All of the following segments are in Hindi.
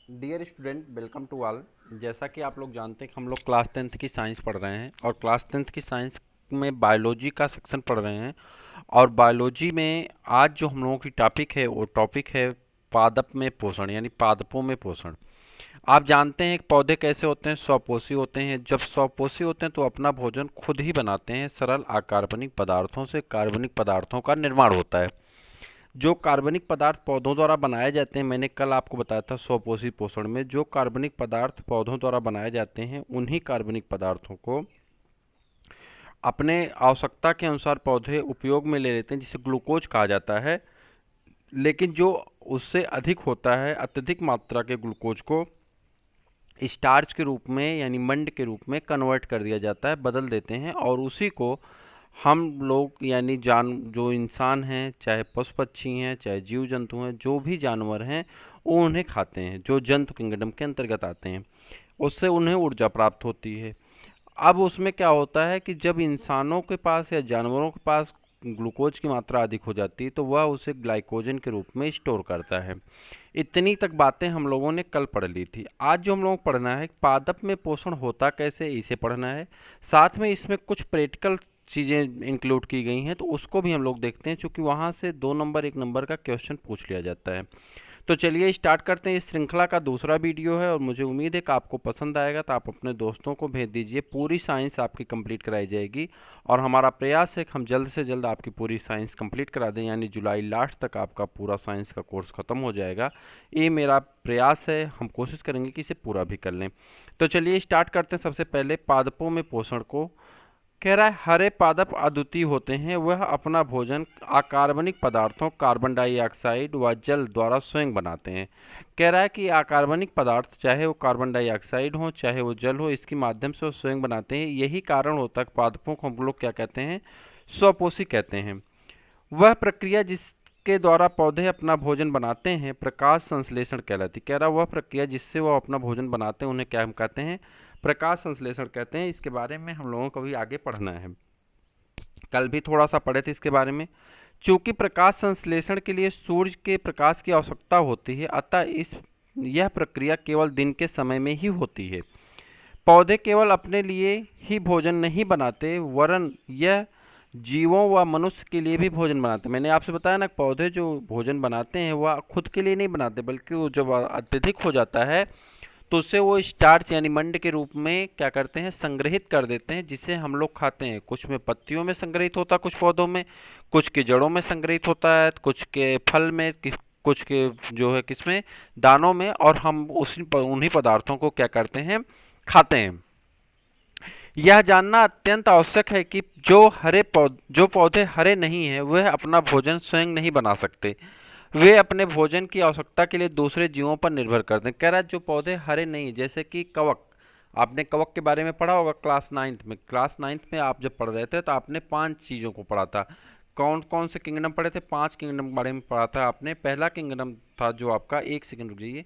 Dear student, welcome to all. जैसा कि आप लोग जानते हैं कि हम लोग क्लास टेंथ की साइंस पढ़ रहे हैं और क्लास टेंथ की साइंस में बायोलॉजी का सेक्शन पढ़ रहे हैं। और बायोलॉजी में आज जो हम लोगों की टॉपिक है वो टॉपिक है पादप में पोषण यानी पादपों में पोषण। आप जानते हैं कि पौधे कैसे होते हैं, स्वपोषी होते हैं। जब स्वपोषी होते हैं तो अपना भोजन खुद ही बनाते हैं। सरल अकार्बनिक पदार्थों से कार्बनिक पदार्थों का निर्माण होता है। जो कार्बनिक पदार्थ पौधों द्वारा बनाए जाते हैं, मैंने कल आपको बताया था स्वपोषी पोषण में, जो कार्बनिक पदार्थ पौधों द्वारा बनाए जाते हैं उन्हीं कार्बनिक पदार्थों को अपने आवश्यकता के अनुसार पौधे उपयोग में ले लेते हैं, जिसे ग्लूकोज कहा जाता है। लेकिन जो उससे अधिक होता है, अत्यधिक मात्रा के ग्लूकोज को स्टार्च के रूप में यानी मंड के रूप में कन्वर्ट कर दिया जाता है, बदल देते हैं। और उसी को हम लोग यानी जान जो इंसान हैं, चाहे पशु पक्षी हैं, चाहे जीव जंतु हैं, जो भी जानवर हैं, वो उन्हें खाते हैं, जो जंतु किंगडम के अंतर्गत आते हैं। उससे उन्हें ऊर्जा प्राप्त होती है। अब उसमें क्या होता है कि जब इंसानों के पास या जानवरों के पास ग्लूकोज की मात्रा अधिक हो जाती है तो वह उसे ग्लाइकोजन के रूप में स्टोर करता है। इतनी तक बातें हम लोगों ने कल पढ़ ली थी। आज जो हम लोगों को पढ़ना है पादप में पोषण होता कैसे, इसे पढ़ना है। साथ में इसमें कुछ प्रैक्टिकल चीज़ें इंक्लूड की गई हैं तो उसको भी हम लोग देखते हैं, क्योंकि वहाँ से 2 नंबर 1 नंबर का क्वेश्चन पूछ लिया जाता है। तो चलिए स्टार्ट करते हैं। इस श्रृंखला का दूसरा वीडियो है और मुझे उम्मीद है कि आपको पसंद आएगा, तो आप अपने दोस्तों को भेज दीजिए। पूरी साइंस आपकी कंप्लीट कराई जाएगी और हमारा प्रयास है कि हम जल्द से जल्द आपकी पूरी साइंस कंप्लीट करा दें, यानी जुलाई लास्ट तक आपका पूरा साइंस का कोर्स ख़त्म हो जाएगा। ये मेरा प्रयास है, हम कोशिश करेंगे कि इसे पूरा भी कर लें। तो चलिए स्टार्ट करते हैं। सबसे पहले पादपों में पोषण को कह रहा है, हरे पादप अद्वितीय होते हैं। वह अपना भोजन अकार्बनिक पदार्थों कार्बन डाइऑक्साइड व जल द्वारा स्वयं बनाते हैं। कह रहा है कि अकार्बनिक पदार्थ, चाहे वो कार्बन डाइऑक्साइड हो चाहे वो जल हो, इसके माध्यम से वो स्वयं बनाते हैं। यही कारण होता है कि पादपों को हम लोग क्या कहते हैं, स्वपोषी कहते हैं। वह प्रक्रिया जिसके द्वारा पौधे अपना भोजन बनाते हैं प्रकाश संश्लेषण कहलाती। कह रहा वह प्रक्रिया जिससे वो अपना भोजन बनाते हैं उन्हें क्या हम कहते हैं, प्रकाश संश्लेषण कहते हैं। इसके बारे में हम लोगों को भी आगे पढ़ना है। कल भी थोड़ा सा पढ़े थे इसके बारे में। चूंकि प्रकाश संश्लेषण के लिए सूर्य के प्रकाश की आवश्यकता होती है, अतः इस यह प्रक्रिया केवल दिन के समय में ही होती है। पौधे केवल अपने लिए ही भोजन नहीं बनाते, वरन यह जीवों व मनुष्य के लिए भी भोजन बनाते हैं। मैंने आपसे बताया ना, पौधे जो भोजन बनाते हैं वह खुद के लिए नहीं बनाते, बल्कि वो जब अत्यधिक हो जाता है तो उससे वो स्टार्च यानी मंड के रूप में क्या करते हैं, संग्रहित कर देते हैं, जिसे हम लोग खाते हैं। कुछ में पत्तियों में संग्रहित होता है, कुछ पौधों में, कुछ के जड़ों में संग्रहित होता है, कुछ के फल में, कुछ के जो है किसमें, दानों में। और हम उन्हीं पदार्थों को क्या करते हैं, खाते हैं। यह जानना अत्यंत आवश्यक है कि जो पौधे हरे नहीं हैं वह अपना भोजन स्वयं नहीं बना सकते। वे अपने भोजन की आवश्यकता के लिए दूसरे जीवों पर निर्भर करते हैं। कह रहा है जो पौधे हरे नहीं, जैसे कि कवक, आपने कवक के बारे में पढ़ा होगा क्लास नाइन्थ में। क्लास नाइन्थ में आप जब पढ़ रहे थे तो आपने 5 चीज़ों को पढ़ा था। कौन कौन से किंगडम पढ़े थे, 5 किंगडम के बारे में पढ़ा था आपने। पहला किंगडम था जो आपका, एक सेकंड रुक जाइए,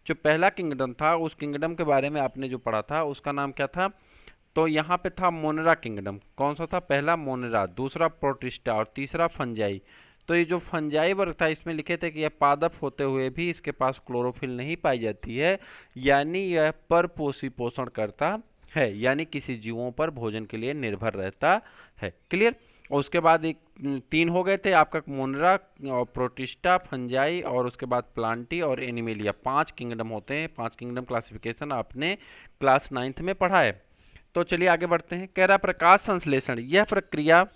जो पहला किंगडम था उस किंगडम के बारे में आपने जो पढ़ा था उसका नाम क्या था। तो यहाँ पे था मोनेरा किंगडम। कौन सा था, पहला मोनेरा, दूसरा प्रोटिस्टा और तीसरा फंजाई। तो ये जो फंजाई वर्ग था इसमें लिखे थे कि यह पादप होते हुए भी इसके पास क्लोरोफिल नहीं पाई जाती है, यानी यह परपोषी पोषण करता है, यानी किसी जीवों पर भोजन के लिए निर्भर रहता है। क्लियर। और उसके बाद एक 3 हो गए थे आपका, मोनेरा और प्रोटिस्टा, फंजाई और उसके बाद प्लांटी और एनिमेलिया। 5 किंगडम होते हैं। 5 किंगडम क्लासिफिकेशन आपने क्लास नाइन्थ में पढ़ा है। तो चलिए आगे बढ़ते हैं। कह रहा प्रकाश संश्लेषण, यह प्रक्रिया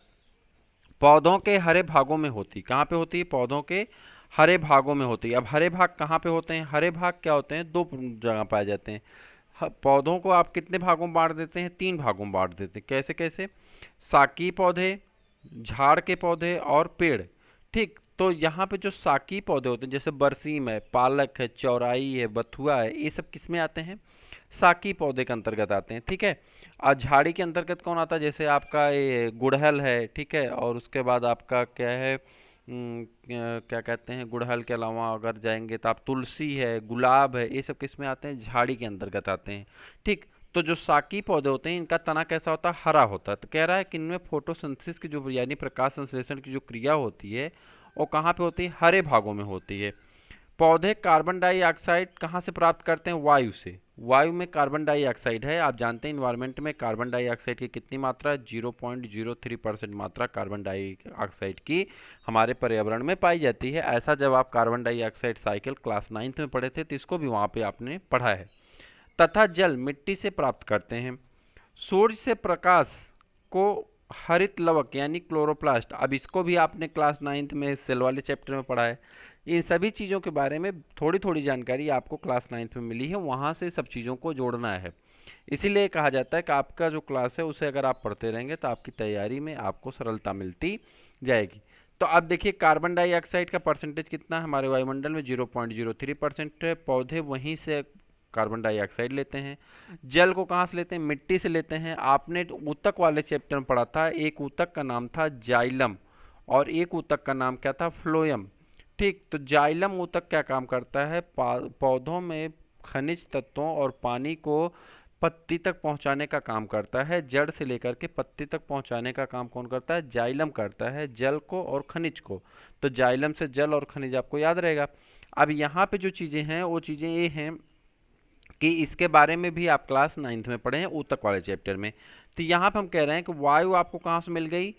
पौधों के हरे भागों में होती। कहाँ पे होती है, पौधों के हरे भागों में होती है। अब हरे भाग कहाँ पे होते हैं, हरे भाग क्या होते हैं, 2 जगह पाए जाते हैं। पौधों को आप कितने भागों में बांट देते हैं, 3 भागों में बांट देते हैं। कैसे कैसे, साकी पौधे, झाड़ के पौधे और पेड़। ठीक, तो यहाँ पे जो साकी पौधे होते हैं, जैसे बरसीम है, पालक है, चौराई है, बथुआ है, ये सब किस में आते हैं, साकी पौधे के अंतर्गत आते हैं। ठीक है। और झाड़ी के अंतर्गत कौन आता है, जैसे आपका ये गुड़हल है, ठीक है। और उसके बाद आपका क्या है, क्या कहते हैं, गुड़हल के अलावा अगर जाएंगे तो आप तुलसी है, गुलाब है, ये सब किस में आते हैं, झाड़ी के अंतर्गत आते हैं। ठीक। तो जो साकी पौधे होते हैं इनका तना कैसा होता है, हरा होता है। तो कह रहा है कि इनमें फोटोसिंथेसिस की जो यानी प्रकाश संश्लेषण की जो क्रिया होती है वो कहाँ पे होती है, हरे भागों में होती है। पौधे कार्बन डाइऑक्साइड कहाँ से प्राप्त करते हैं? वायु से। वायु में कार्बन डाइऑक्साइड है, आप जानते हैं इन्वायरमेंट में कार्बन डाइऑक्साइड की कितनी मात्रा है? 0.03% मात्रा कार्बन डाइऑक्साइड की हमारे पर्यावरण में पाई जाती है। ऐसा जब आप carbon dioxide cycle class 9th में पढ़े थे तो इसको भी वहाँ पे आपने पढ़ा है। तथा जल मिट्टी से प्राप्त करते हैं। सूर्य से प्रकाश को हरित लवक यानी क्लोरोप्लास्ट, अब इसको भी आपने क्लास 9th में सेल वाले चैप्टर में पढ़ा है। इन सभी चीज़ों के बारे में थोड़ी थोड़ी जानकारी आपको क्लास 9th में मिली है, वहाँ से सब चीज़ों को जोड़ना है। इसीलिए कहा जाता है कि आपका जो क्लास है उसे अगर आप पढ़ते रहेंगे तो आपकी तैयारी में आपको सरलता मिलती जाएगी। तो अब देखिए कार्बन डाइऑक्साइड का परसेंटेज कितना है हमारे वायुमंडल में? 0.03% है। पौधे वहीं से कार्बन डाइऑक्साइड लेते हैं। जल को कहाँ से लेते हैं? मिट्टी से लेते हैं। आपने ऊतक वाले चैप्टर में पढ़ा था, एक ऊतक का नाम था जाइलम और एक ऊतक का नाम क्या था? फ्लोएम। ठीक, तो जाइलम ऊतक क्या काम करता है? पौधों में खनिज तत्वों और पानी को पत्ती तक पहुंचाने का काम करता है। जड़ से लेकर के पत्ती तक पहुंचाने का काम कौन करता है? जाइलम करता है, जल को और खनिज को। तो जाइलम से जल और खनिज आपको याद रहेगा। अब यहाँ पे जो चीज़ें हैं वो चीज़ें ये हैं कि इसके बारे में भी आप क्लास 9th में पढ़े हैं ऊतक वाले चैप्टर में। तो यहाँ पे हम कह रहे हैं कि वायु आपको कहाँ से मिल गई?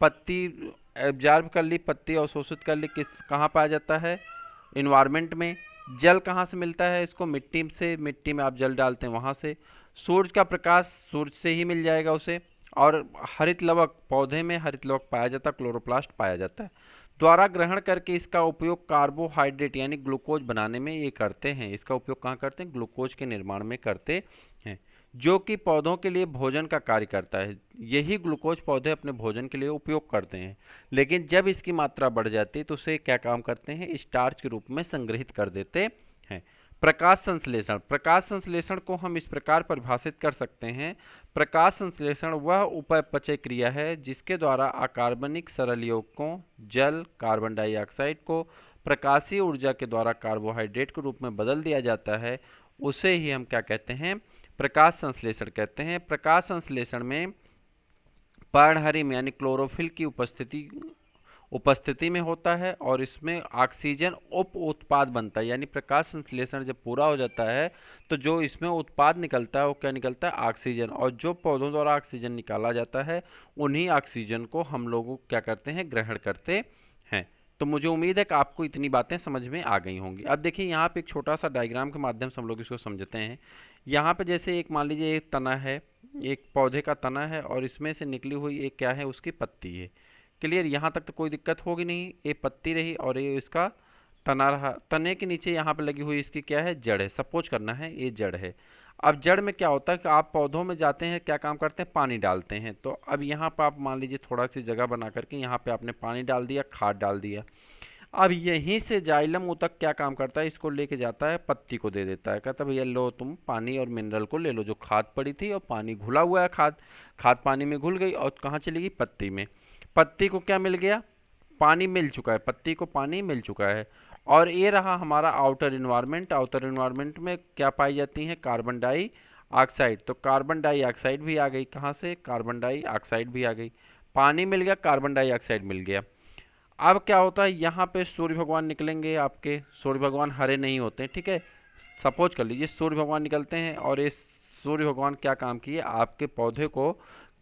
पत्ती एब्जॉर्ब कर ली, पत्ती अवशोषित कर ली, किस कहाँ पाया जाता है? इन्वायरमेंट में। जल कहाँ से मिलता है? इसको मिट्टी से, मिट्टी में आप जल डालते हैं वहाँ से। सूरज का प्रकाश सूरज से ही मिल जाएगा उसे। और हरित लवक, पौधे में हरित लवक पाया जाता है, क्लोरोप्लास्ट पाया जाता है। द्वारा ग्रहण करके इसका उपयोग कार्बोहाइड्रेट यानी ग्लूकोज बनाने में ये करते हैं। इसका उपयोग कहाँ करते हैं? ग्लूकोज के निर्माण में करते हैं, जो कि पौधों के लिए भोजन का कार्य करता है। यही ग्लूकोज पौधे अपने भोजन के लिए उपयोग करते हैं। लेकिन जब इसकी मात्रा बढ़ जाती है तो उसे क्या काम करते हैं? स्टार्च के रूप में संग्रहित कर देते हैं। प्रकाश संश्लेषण, प्रकाश संश्लेषण को हम इस प्रकार परिभाषित कर सकते हैं। प्रकाश संश्लेषण वह उपापचय क्रिया है जिसके द्वारा अकार्बनिक सरल यौगिकों जल कार्बन डाइऑक्साइड को प्रकाशीय ऊर्जा के द्वारा कार्बोहाइड्रेट के रूप में बदल दिया जाता है। उसे ही हम क्या कहते हैं? प्रकाश संश्लेषण कहते हैं। प्रकाश संश्लेषण में पर्णहरिम यानी क्लोरोफिल की उपस्थिति में होता है और इसमें ऑक्सीजन उप उत्पाद बनता है। यानी प्रकाश संश्लेषण जब पूरा हो जाता है तो जो इसमें उत्पाद निकलता है वो क्या निकलता है? ऑक्सीजन। और जो पौधों द्वारा ऑक्सीजन निकाला जाता है उन्हीं ऑक्सीजन को हम लोग क्या करते हैं? ग्रहण करते हैं। तो मुझे उम्मीद है कि आपको इतनी बातें समझ में आ गई होंगी। अब देखिए यहाँ पे एक छोटा सा डायग्राम के माध्यम से हम लोग इसको समझते हैं। यहाँ पे जैसे एक मान लीजिए एक तना है, एक पौधे का तना है और इसमें से निकली हुई एक क्या है? उसकी पत्ती है। क्लियर? यहाँ तक तो कोई दिक्कत होगी नहीं। ये पत्ती रही और ये इसका तना रहा। तने के नीचे यहाँ पे लगी हुई इसकी क्या है? जड़ है। सपोज करना है ये जड़ है। अब जड़ में क्या होता है कि आप पौधों में जाते हैं, क्या काम करते हैं? पानी डालते हैं। तो अब यहाँ पर आप मान लीजिए थोड़ा सी जगह बना करके यहाँ पे आपने पानी डाल दिया, खाद डाल दिया। अब यहीं से जाइलम ऊतक क्या काम करता है? इसको लेके जाता है, पत्ती को दे देता है, कहता है भैया लो तुम पानी और मिनरल को ले लो। जो खाद पड़ी थी और पानी घुला हुआ है, खाद खाद पानी में घुल गई और कहाँ चली गई? पत्ती में। पत्ती को क्या मिल गया? पानी मिल चुका है, पत्ती को पानी मिल चुका है। और ये रहा हमारा आउटर इन्वायरमेंट। आउटर इन्वायरमेंट में क्या पाई जाती है? Carbon dioxide. तो कार्बन डाइऑक्साइड भी आ गई, कहाँ से? कार्बन डाइऑक्साइड भी आ गई। पानी मिल गया, कार्बन डाइऑक्साइड मिल गया। अब क्या होता है? यहाँ पे सूर्य भगवान निकलेंगे आपके। सूर्य भगवान हरे नहीं होते, ठीक है। सपोज कर लीजिए सूर्य भगवान निकलते हैं और ये सूर्य भगवान क्या काम किए? आपके पौधे को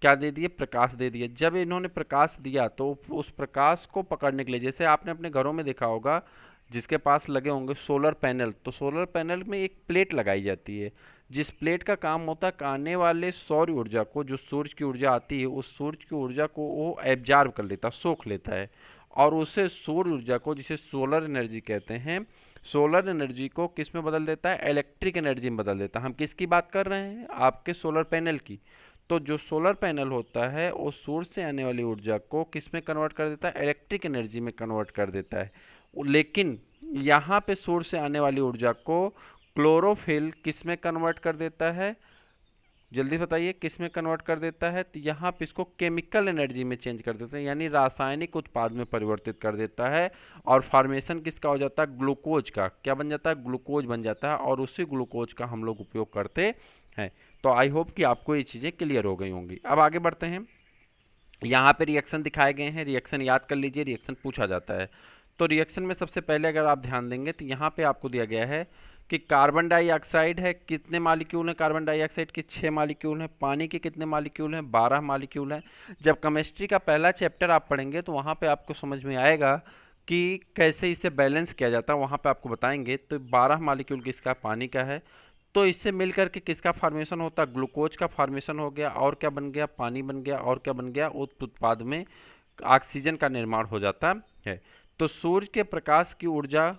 क्या दे दिए? प्रकाश दे दिए। जब इन्होंने प्रकाश दिया तो उस प्रकाश को पकड़ने के लिए, जैसे आपने अपने घरों में देखा होगा जिसके पास लगे होंगे सोलर पैनल, तो सोलर पैनल में एक प्लेट लगाई जाती है जिस प्लेट का काम होता है कि आने वाले सौर ऊर्जा को, जो सूरज की ऊर्जा आती है उस सूरज की ऊर्जा को वो एब्जॉर्ब कर लेता, सोख लेता है और उसे सौर ऊर्जा को, जिसे सोलर एनर्जी कहते हैं, सोलर एनर्जी को किस में बदल देता है? इलेक्ट्रिक एनर्जी में बदल देता है। हम किसकी बात कर रहे हैं? आपके सोलर पैनल की। तो जो सोलर पैनल होता है वो सूर्य से आने वाली ऊर्जा को किस में कन्वर्ट कर देता है? इलेक्ट्रिक एनर्जी में कन्वर्ट कर देता है। लेकिन यहाँ पे सूर्य से आने वाली ऊर्जा को क्लोरोफिल किस में कन्वर्ट कर देता है? जल्दी बताइए किस में कन्वर्ट कर देता है? तो यहाँ पे इसको केमिकल एनर्जी में चेंज कर देता है, यानी रासायनिक उत्पाद में परिवर्तित कर देता है। और फॉर्मेशन किसका हो जाता है? ग्लूकोज का। क्या बन जाता है? ग्लूकोज बन जाता है और उसी ग्लूकोज का हम लोग उपयोग करते हैं। तो आई होप कि आपको ये चीज़ें क्लियर हो गई होंगी। अब आगे बढ़ते हैं। यहाँ पे रिएक्शन दिखाए गए हैं, रिएक्शन याद कर लीजिए, रिएक्शन पूछा जाता है। तो रिएक्शन में सबसे पहले अगर आप ध्यान देंगे तो यहाँ पे आपको दिया गया है कि कार्बन डाइऑक्साइड है, कितने मालिक्यूल हैं कार्बन डाइऑक्साइड के? 6 मालिक्यूल हैं। पानी के कितने मालिक्यूल हैं? 12 मालिक्यूल हैं। जब केमिस्ट्री का पहला चैप्टर आप पढ़ेंगे तो वहाँ पे आपको समझ में आएगा कि कैसे इसे बैलेंस किया जाता है, वहाँ पे आपको बताएंगे। तो 12 मालिक्यूल किसका? पानी का है। तो इससे मिलकर के किसका फॉर्मेशन होता है? ग्लूकोज का फॉर्मेशन हो गया। और क्या बन गया? पानी बन गया। और क्या बन गया? उस उत्पाद में ऑक्सीजन का निर्माण हो जाता है। तो सूर्य के प्रकाश की ऊर्जा,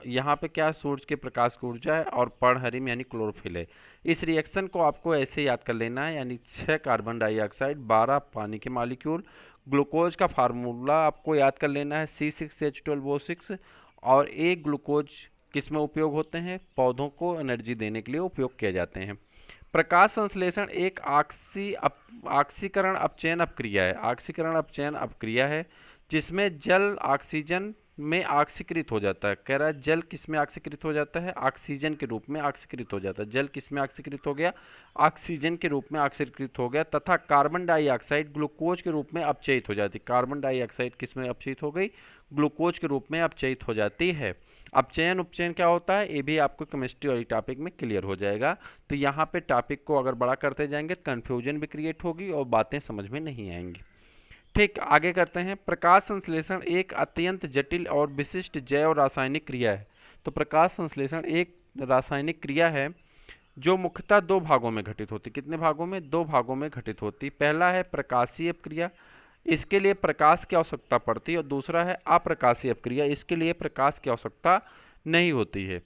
यहाँ पे क्या है? सूर्य के प्रकाश की ऊर्जा है और पर्णहरिम यानी क्लोरोफिल है। इस रिएक्शन को आपको ऐसे याद कर लेना है, यानी 6 कार्बन डाइऑक्साइड, 12 पानी के मॉलिक्यूल। ग्लूकोज का फार्मूला आपको याद कर लेना है C6H12O6। और एक ग्लूकोज किस में उपयोग होते हैं? पौधों को एनर्जी देने के लिए उपयोग किए जाते हैं। प्रकाश संश्लेषण एक ऑक्सीकरण अपचयन अपक्रिया है। ऑक्सीकरण अपचयन अपक्रिया है जिसमें जल ऑक्सीजन में ऑक्सीकृत हो जाता है। कह रहा है जल किस में ऑक्सीकृत हो जाता है? ऑक्सीजन के रूप में ऑक्सीकृत हो जाता है। जल किस में ऑक्सीकृत हो गया? ऑक्सीजन के रूप में ऑक्सीकृत हो गया। तथा कार्बन डाइऑक्साइड ग्लूकोज के रूप में अपचयित हो जाती है। कार्बन डाइऑक्साइड किस में अपचयित हो गई? ग्लूकोज के रूप में अपचयित हो जाती है। अपचयन उपचयन क्या होता है? ये भी आपको केमिस्ट्री वाली टॉपिक में क्लियर हो जाएगा। तो यहाँ पे टॉपिक को अगर बड़ा करते जाएंगे तो कन्फ्यूजन भी क्रिएट होगी और बातें समझ में नहीं आएंगी। ठीक, आगे करते हैं। प्रकाश संश्लेषण एक अत्यंत जटिल और विशिष्ट जैव रासायनिक क्रिया है। तो प्रकाश संश्लेषण एक रासायनिक क्रिया है जो मुख्यतः 2 भागों में घटित होती। कितने भागों में? 2 भागों में घटित होती। पहला है प्रकाशीय अपक्रिया, इसके लिए प्रकाश की आवश्यकता पड़ती है। और दूसरा है अप्रकाशीय अपक्रिया, इसके लिए प्रकाश की आवश्यकता नहीं होती है।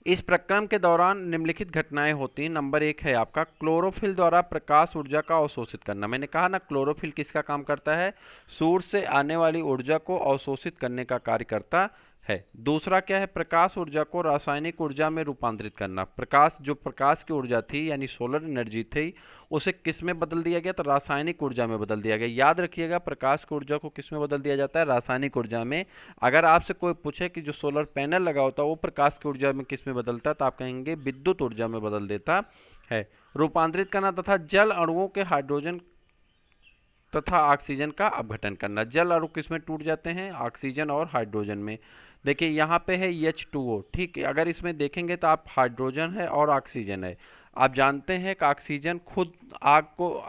इस प्रक्रम के दौरान निम्नलिखित घटनाएं होती हैं। नंबर 1 है आपका क्लोरोफिल द्वारा प्रकाश ऊर्जा का अवशोषित करना। मैंने कहा ना, क्लोरोफिल किसका काम करता है? सूर्य से आने वाली ऊर्जा को अवशोषित करने का कार्य करता है। दूसरा क्या है? प्रकाश ऊर्जा को रासायनिक ऊर्जा में रूपांतरित करना। प्रकाश की ऊर्जा थी यानी सोलर एनर्जी थी, उसे किस में बदल दिया गया? तो रासायनिक ऊर्जा में बदल दिया गया। याद रखिएगा, प्रकाश की ऊर्जा को किस में बदल दिया जाता है? रासायनिक ऊर्जा में। अगर आपसे कोई पूछे कि जो सोलर पैनल लगा होता है वो प्रकाश की ऊर्जा में किस में बदलता है, तो आप कहेंगे विद्युत ऊर्जा में बदल देता है। रूपांतरित करना तथा जल अणुओं के हाइड्रोजन तथा ऑक्सीजन का अपघटन करना। जल अणु किस में टूट जाते हैं? ऑक्सीजन और हाइड्रोजन में। देखिए यहाँ पे है H2O, ठीक है। अगर इसमें देखेंगे तो आप हाइड्रोजन है और ऑक्सीजन है। आप जानते हैं कि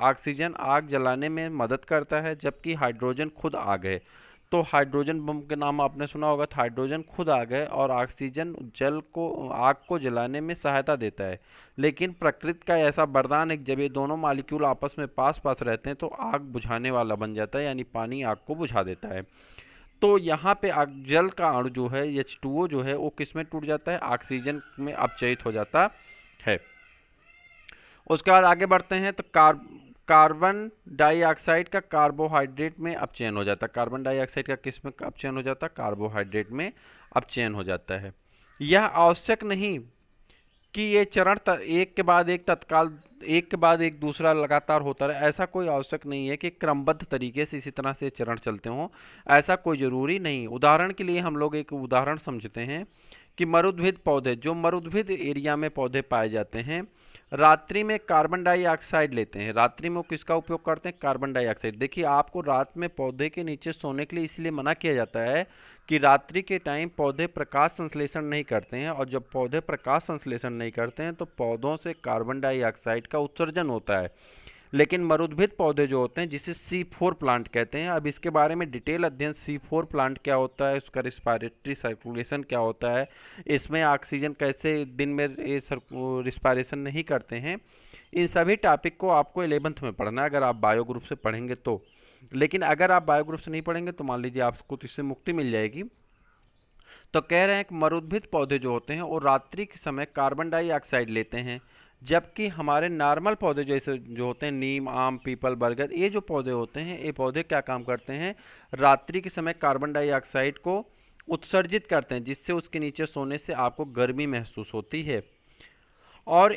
ऑक्सीजन आग जलाने में मदद करता है, जबकि हाइड्रोजन खुद आग है। तो हाइड्रोजन बम के नाम आपने सुना होगा। तो हाइड्रोजन खुद आग है और ऑक्सीजन आग को जलाने में सहायता देता है। लेकिन प्रकृति का ऐसा वरदान है कि जब ये दोनों मॉलिक्यूल आपस में पास पास रहते हैं तो आग बुझाने वाला बन जाता है, यानी पानी आग को बुझा देता है। तो यहाँ पे जल का अणु जो है H2O जो है वो किस में टूट जाता है? ऑक्सीजन में अपचयित हो जाता है। उसके बाद आगे बढ़ते हैं तो कार्बन डाइऑक्साइड का कार्बोहाइड्रेट में अपचयन हो जाता है। कार्बन डाइऑक्साइड का किस में अपचयन हो जाता है? कार्बोहाइड्रेट में अपचयन हो जाता है। यह आवश्यक नहीं कि ये चरण एक के बाद एक दूसरा लगातार होता रहे। ऐसा कोई आवश्यक नहीं है कि क्रमबद्ध तरीके से इसी तरह से चरण चलते हों, ऐसा कोई ज़रूरी नहीं। उदाहरण के लिए हम लोग एक उदाहरण समझते हैं कि मरुद्भिद पौधे, जो मरुद्भिद एरिया में पौधे पाए जाते हैं, रात्रि में कार्बन डाइऑक्साइड लेते हैं। रात्रि में वो किसका उपयोग करते हैं? Carbon dioxide. देखिए, आपको रात में पौधे के नीचे सोने के लिए इसलिए मना किया जाता है कि रात्रि के टाइम पौधे प्रकाश संश्लेषण नहीं करते हैं, और जब पौधे प्रकाश संश्लेषण नहीं करते हैं तो पौधों से कार्बन डाइऑक्साइड का उत्सर्जन होता है। लेकिन मरुद्भिद पौधे जो होते हैं, जिसे C4 प्लांट कहते हैं, अब इसके बारे में डिटेल अध्ययन, C4 प्लांट क्या होता है, उसका रिस्पायरेटरी सर्कुलेशन क्या होता है, इसमें ऑक्सीजन कैसे दिन में रिस्पायरेशन नहीं करते हैं, इन सभी टॉपिक को आपको 11th में पढ़ना है अगर आप बायो ग्रुप से पढ़ेंगे तो। लेकिन अगर आप बायो ग्रुप से नहीं पढ़ेंगे तो मान लीजिए आपको तो इससे मुक्ति मिल जाएगी। तो कह रहे हैं कि मरुद्भिद पौधे जो होते हैं वो रात्रि के समय कार्बन डाइऑक्साइड लेते हैं, जबकि हमारे नॉर्मल पौधे जैसे जो होते हैं नीम, आम, पीपल, बरगद, ये जो पौधे होते हैं, ये पौधे क्या काम करते हैं? रात्रि के समय कार्बन डाइऑक्साइड को उत्सर्जित करते हैं, जिससे उसके नीचे सोने से आपको गर्मी महसूस होती है। और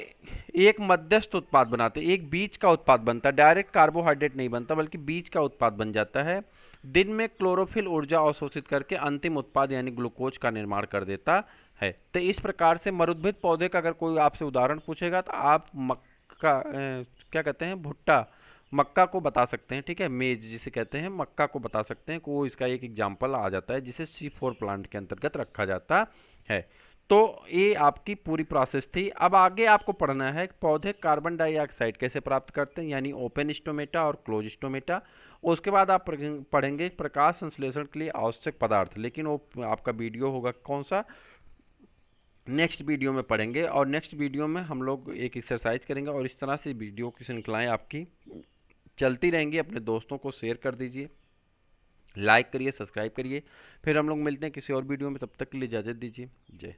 एक मध्यस्थ उत्पाद बनाते हैं, एक बीज का उत्पाद बनता है। डायरेक्ट कार्बोहाइड्रेट नहीं बनता बल्कि बीज का उत्पाद बन जाता है। दिन में क्लोरोफिल ऊर्जा अवशोषित करके अंतिम उत्पाद यानी ग्लूकोज का निर्माण कर देता है। तो इस प्रकार से मरुद्भिद पौधे का अगर कोई आपसे उदाहरण पूछेगा तो आप मक्का क्या कहते हैं, भुट्टा, मक्का को बता सकते हैं, ठीक है, मेज जिसे कहते हैं, मक्का को बता सकते हैं, को इसका एक एग्जाम्पल आ जाता है जिसे C4 प्लांट के अंतर्गत रखा जाता है। तो ये आपकी पूरी प्रोसेस थी। अब आगे आपको पढ़ना है पौधे कार्बन डाइऑक्साइड कैसे प्राप्त करते हैं, यानी ओपन स्टोमेटा और क्लोज स्टोमेटा। उसके बाद आप पढ़ेंगे प्रकाश संश्लेषण के लिए आवश्यक पदार्थ, लेकिन वो आपका वीडियो होगा कौन सा, नेक्स्ट वीडियो में पढ़ेंगे। और नेक्स्ट वीडियो में हम लोग एक एक्सरसाइज करेंगे, और इस तरह से वीडियो की श्रृंखलाएँ आपकी चलती रहेंगी। अपने दोस्तों को शेयर कर दीजिए, लाइक करिए, सब्सक्राइब करिए। फिर हम लोग मिलते हैं किसी और वीडियो में, तब तक के लिए इजाज़त दीजिए। जय